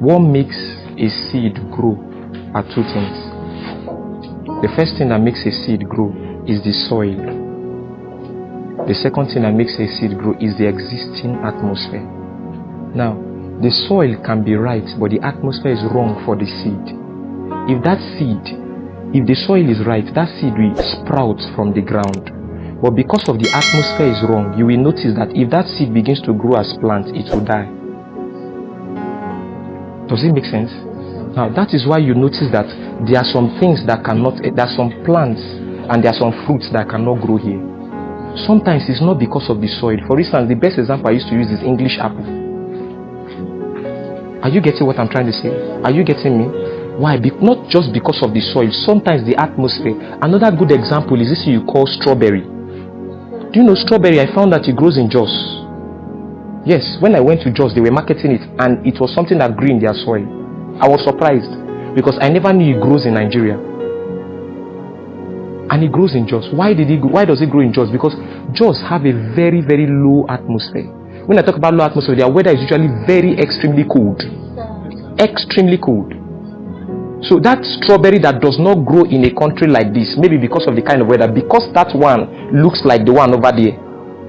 What makes a seed grow are two things. The first thing that makes a seed grow is the soil. The second thing that makes a seed grow is the existing atmosphere. Now, the soil can be right, but the atmosphere is wrong for the seed. If the soil is right, that seed will sprout from the ground. But because of the atmosphere is wrong, you will notice that if that seed begins to grow as plant, it will die. Does it make sense? Now, that is why you notice that there are some things that cannot, there are some plants and there are some fruits that cannot grow here. Sometimes it's not because of the soil. For instance, the best example I used to use is English apple. Are you getting what I'm trying to say? Are you getting me? Why? Not just because of the soil, sometimes the atmosphere. Another good example is this you call strawberry. Do you know strawberry? I found that it grows in Jos. Yes, when I went to Jos, they were marketing it and it was something that grew in their soil. I was surprised because I never knew it grows in Nigeria. And it grows in Jos. Why does it grow in Jos? Because Jos have a very, very low atmosphere. When I talk about low atmosphere, their weather is usually very extremely cold. Extremely cold. So that strawberry that does not grow in a country like this, maybe because of the kind of weather, because that one looks like the one over there,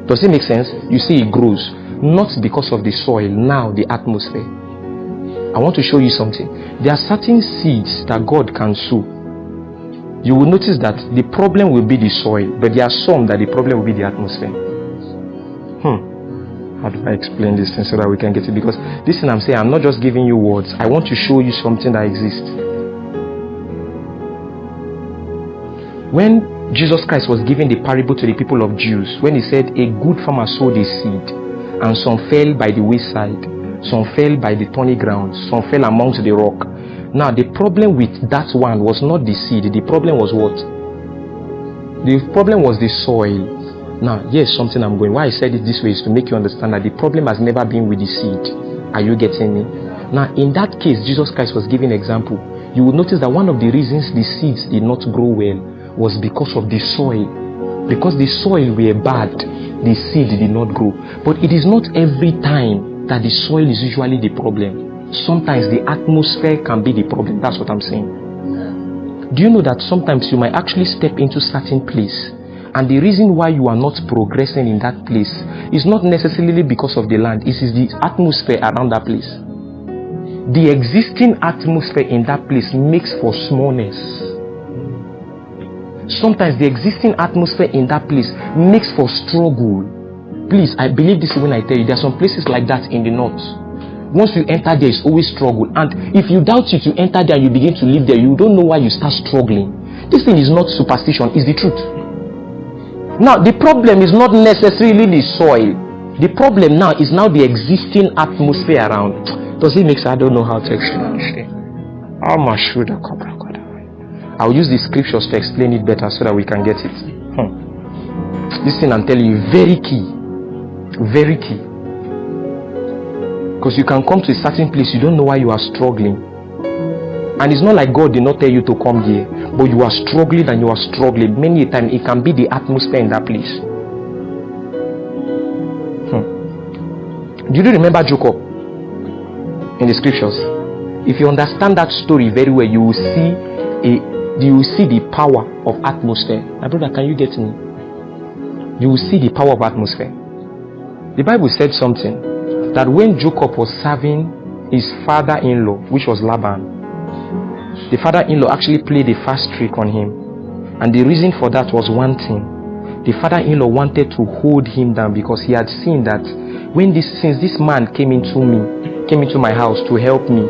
does it make sense? You see it grows. Not because of the soil, now the atmosphere. I want to show you something. There are certain seeds that God can sow. You will notice that the problem will be the soil, but there are some that the problem will be the atmosphere. How do I explain this thing so that we can get it? Because this thing I'm saying, I'm not just giving you words. I want to show you something that exists. When Jesus Christ was giving the parable to the people of Jews, when he said a good farmer sowed a seed, and some fell by the wayside, some fell by the thorny ground, some fell amongst the rock. Now the problem with that one was not the seed. The problem was what? The problem was the soil. Now here's something I'm going. Why I said it this way is to make you understand that the problem has never been with the seed. Are you getting me? Now in that case, Jesus Christ was giving an example. You will notice that one of the reasons the seeds did not grow well was because of the soil. Because the soil were bad, the seed did not grow. But it is not every time that the soil is usually the problem. Sometimes the atmosphere can be the problem. That's what I'm saying. Do you know that sometimes you might actually step into certain place, and the reason why you are not progressing in that place is not necessarily because of the land. It is the atmosphere around that place. The existing atmosphere in that place makes for smallness. Sometimes the existing atmosphere in that place makes for struggle. Please, I believe this when I tell you, there are some places like that in the north. Once you enter there, it's always struggle. And if you doubt it, you enter there and you begin to live there, you don't know why you start struggling. This thing is not superstition, it's the truth. Now, the problem is not necessarily the soil. The problem now is now the existing atmosphere around. Does it make sense? I don't know how to explain it. I'll use the scriptures to explain it better so that we can get it. This thing I'm telling you, very key. Very key. Because you can come to a certain place, you don't know why you are struggling. And it's not like God did not tell you to come here, but you are struggling and you are struggling. Many a time it can be the atmosphere in that place. Do you remember Jacob in the scriptures? If you understand that story very well, you will see the power of atmosphere. My brother, can you get me? You will see the power of atmosphere. The Bible said something that when Jacob was serving his father-in-law, which was Laban, the father-in-law actually played a fast trick on him. And the reason for that was one thing. The father-in-law wanted to hold him down because he had seen that since this man came into my house to help me,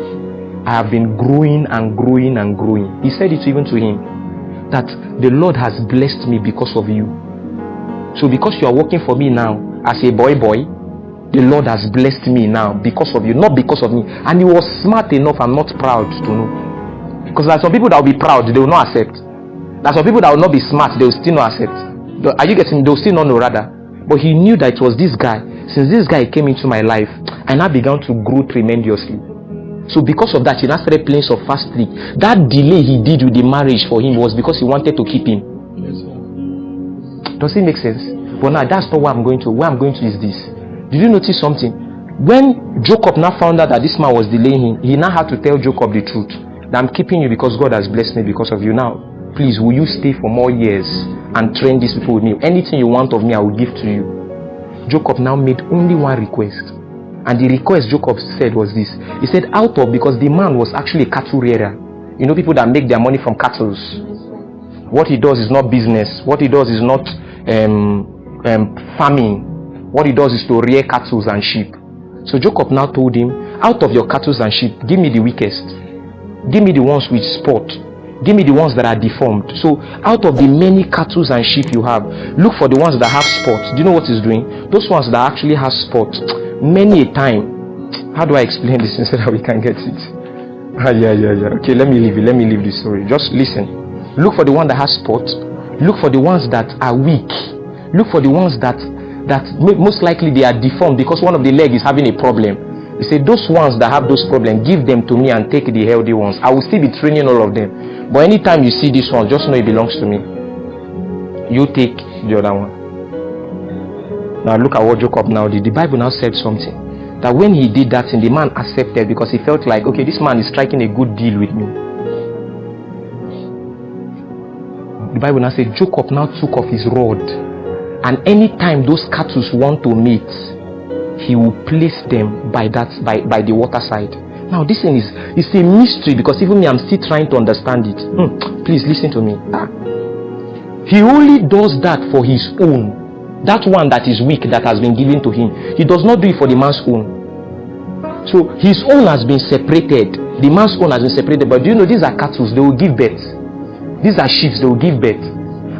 I have been growing and growing and growing. He said it even to him that the Lord has blessed me because of you. So because you are working for me now as a boy, the Lord has blessed me now because of you, not because of me. And he was smart enough and not proud to know. Because there are some people that will be proud, they will not accept. There are some people that will not be smart, they will still not accept. Are you getting? They will still not know rather. But he knew that it was this guy. Since this guy came into my life, and I began to grow tremendously. So because of that, he now started playing some fast trick. That delay he did with the marriage for him was because he wanted to keep him. Does it make sense? But now that's not where I'm going to. Where I'm going to is this. Did you notice something? When Jacob now found out that this man was delaying him, he now had to tell Jacob the truth. That I'm keeping you because God has blessed me because of you. Now, please, will you stay for more years and train these people with me? Anything you want of me, I will give to you. Jacob now made only one request. And the request Jacob said was this. He said, because the man was actually a cattle rearer. You know, people that make their money from cattle. What he does is not business. What he does is not farming. What he does is to rear cattle and sheep. So Jacob now told him, out of your cattle and sheep, give me the weakest. Give me the ones with spot. Give me the ones that are deformed. So out of the many cattle and sheep you have, look for the ones that have spots. Do you know what he's doing? Those ones that actually have spots. Many a time. How do I explain this so that we can get it? Yeah. Okay, let me leave the story. Just listen. Look for the one that has spots. Look for the ones that are weak. Look for the ones that most likely they are deformed because one of the leg is having a problem. He said, those ones that have those problems, give them to me and take the healthy ones. I will still be training all of them. But anytime you see this one, just know it belongs to me. You take the other one. Now look at what Jacob now did. The Bible now said something. That when he did that thing, the man accepted because he felt like, okay, this man is striking a good deal with me. The Bible now said, Jacob now took off his rod. And anytime those cattle want to mate, he will place them by the waterside. Now this thing is a mystery because even me, I'm still trying to understand it. Please listen to me. He only does that for his own. That one that is weak that has been given to him. He does not do it for the man's own. So his own has been separated. The man's own has been separated. But do you know these are cattle? They will give birth. These are sheep. They will give birth.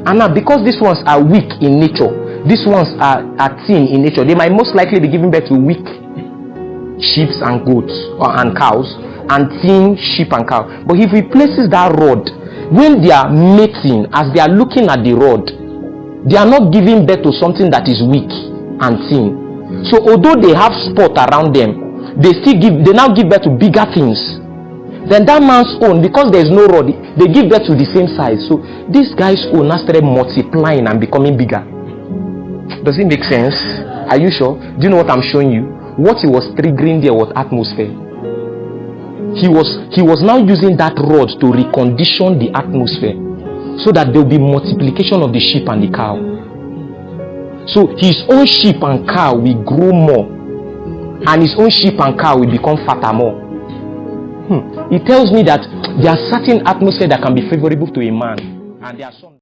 And now because these ones are weak in nature, these ones are thin in nature, they might most likely be giving birth to weak sheep and goats and cows, and thin sheep and cows. But if he places that rod, when they are mating, as they are looking at the rod, they are not giving birth to something that is weak and thin. So although they have spot around them, they now give birth to bigger things. Then that man's own, because there is no rod, they give birth to the same size. So this guy's own now started multiplying and becoming bigger. Does it make sense? Are you sure? Do you know what I'm showing you? What he was triggering there was atmosphere. He was now using that rod to recondition the atmosphere so that there will be multiplication of the sheep and the cow. So his own sheep and cow will grow more, and his own sheep and cow will become fatter more. It tells me that there are certain atmosphere that can be favorable to a man, and there are some